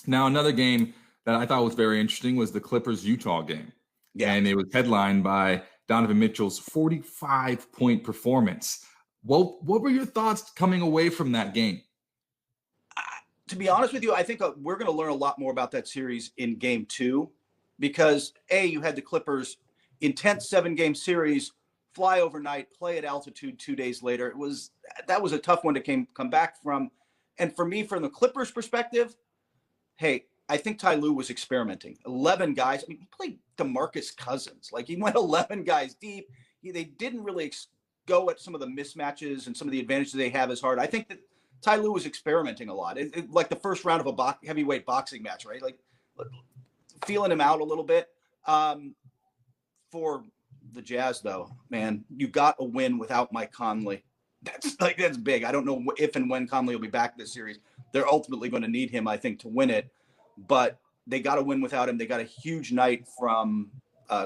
Now, another game that I thought was very interesting was the Clippers-Utah game. Yeah. And it was headlined by Donovan Mitchell's 45-point performance. What were your thoughts coming away from that game? To be honest with you, I think we're going to learn a lot more about that series in game 2 because, you had the Clippers intense 7-game series, fly overnight, play at altitude 2 days later. That was a tough one to come back from. And for me, from the Clippers perspective, hey, I think Ty Lue was experimenting. 11 guys. I mean, he played DeMarcus Cousins. Like, he went 11 guys deep. They didn't really go at some of the mismatches and some of the advantages they have as hard. I think that Ty Lue was experimenting a lot. Like the first round of a heavyweight boxing match, right? Like feeling him out a little bit. For the Jazz, though, man, you got a win without Mike Conley. That's big. I don't know if and when Conley will be back this series. They're ultimately going to need him, I think, to win it. But they got a win without him. They got a huge night from,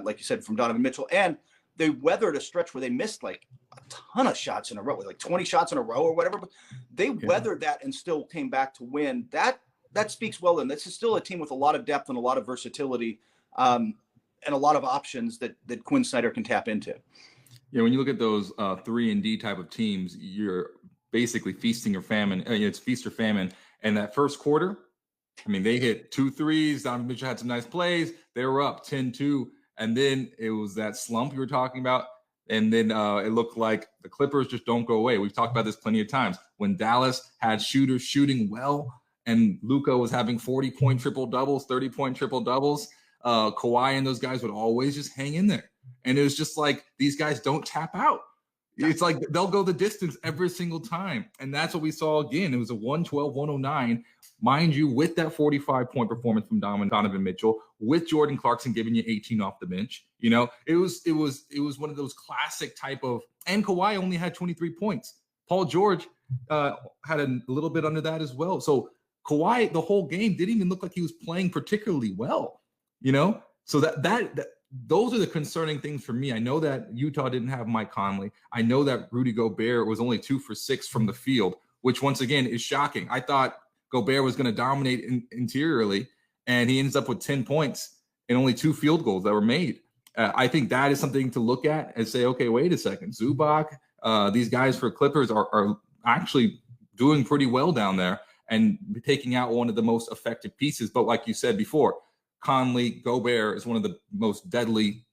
like you said, from Donovan Mitchell. And they weathered a stretch where they missed like a ton of shots in a row, like 20 shots in a row or whatever. But they weathered that and still came back to win. That speaks well. And this is still a team with a lot of depth and a lot of versatility and a lot of options that Quinn Snyder can tap into. Yeah, when you look at those 3-and-D type of teams, you're basically feasting or famine. It's feast or famine. And that first quarter, I mean, they hit 2 threes. Donovan Mitchell had some nice plays. They were up 10-2. And then it was that slump you were talking about. And then it looked like the Clippers just don't go away. We've talked about this plenty of times. When Dallas had shooters shooting well and Luka was having 40-point triple-doubles, 30-point triple-doubles, Kawhi and those guys would always just hang in there. And it was just like, these guys don't tap out. It's like they'll go the distance every single time. And that's what we saw again. It was a 112-109, mind you, with that 45-point performance from Donovan Mitchell, with Jordan Clarkson giving you 18 off the bench. You know, it was one of those classic type of, and Kawhi only had 23 points. Paul George had a little bit under that as well. So Kawhi, the whole game, didn't even look like he was playing particularly well, you know? So that those are the concerning things for me. I know that Utah didn't have Mike Conley. I know that Rudy Gobert was only 2 for 6 from the field, which once again is shocking. I thought Gobert was going to dominate interiorly, and he ends up with 10 points and only 2 field goals that were made. I think that is something to look at and say, okay, wait a second. Zubac, these guys for Clippers are actually doing pretty well down there and taking out one of the most effective pieces. But like you said before, Conley, Gobert is one of the most deadly,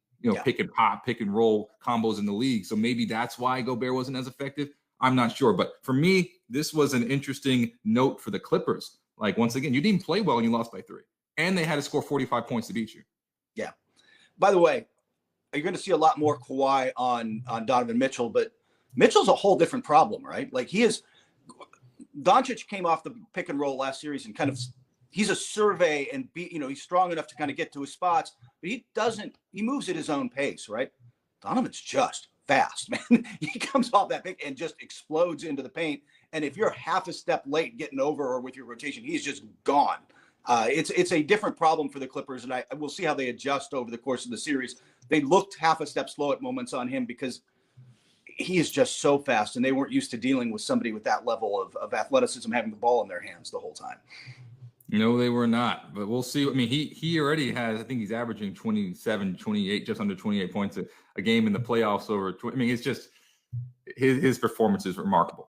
pick and pop, pick and roll combos in the league. So maybe that's why Gobert wasn't as effective. I'm not sure. But for me, this was an interesting note for the Clippers. Like, once again, you didn't play well and you lost by 3. And they had to score 45 points to beat you. Yeah. By the way, you're going to see a lot more Kawhi on Donovan Mitchell, but Mitchell's a whole different problem, right? Like, Doncic came off the pick and roll last series and kind of, he's a survey and he's strong enough to kind of get to his spots, but he moves at his own pace, right? Donovan's just fast, man. He comes off that pick and just explodes into the paint. And if you're half a step late getting over or with your rotation, he's just gone. It's a different problem for the Clippers, and we'll see how they adjust over the course of the series. They looked half a step slow at moments on him because he is just so fast, and they weren't used to dealing with somebody with that level of athleticism having the ball in their hands the whole time. No, they were not, but we'll see. I mean, he already has, I think he's averaging 27, 28, just under 28 points a game in the playoffs over. I mean, it's just his performance is remarkable.